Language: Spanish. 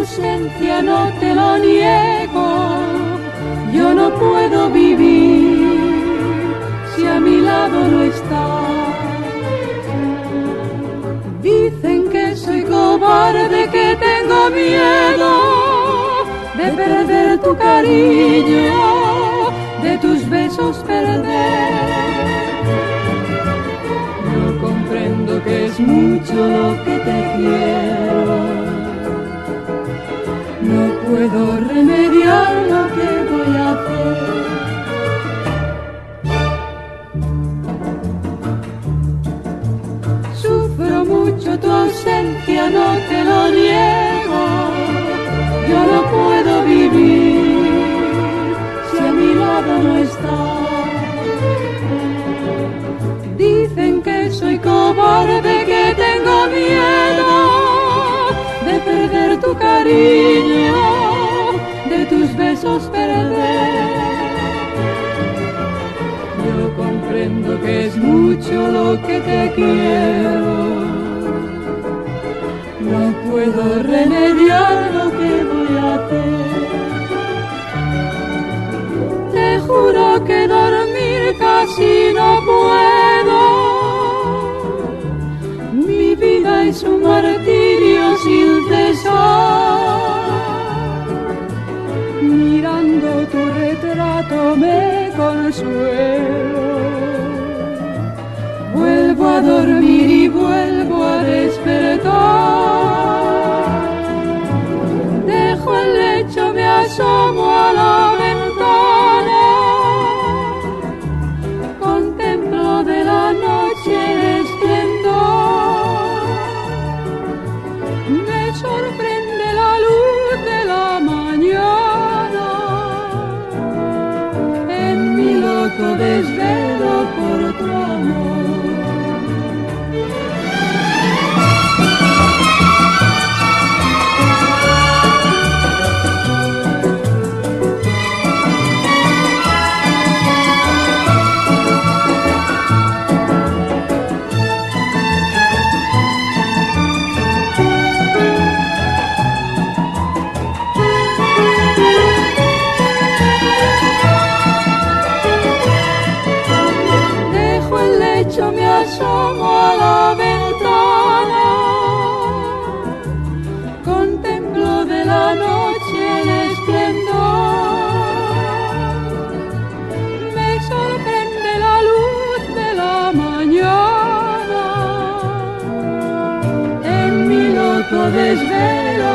ausencia, no te lo niego. Yo no puedo vivir si a mi lado no estás. Dicen que soy cobarde, que tengo miedo de perder tu cariño, de tus besos perder. Yo comprendo que es mucho lo que te quiero. No puedo remediar lo que voy a hacer. Sufro mucho tu ausencia, no te lo niego. Yo no puedo vivir si a mi lado no estás. Dicen que soy cobarde, que tengo miedo de perder tu cariño, de tus besos perder. Yo comprendo que es mucho lo que te quiero. No puedo remediar lo que voy a hacer. Te juro que dormir casi no puedo. Mi vida es un martirio sin cesar. Mirando tu retrato me consuelo. Vuelvo a dormir y vuelvo a despertar. Dejo el lecho, me asomo a la ventana. Contemplo de la noche el esplendor. Me sorprende la luz de la mañana. En mi loco desvelo por tu amor. Me asomo a la ventana, contemplo de la noche el esplendor. Me sorprende la luz de la mañana. En mi loco desvelo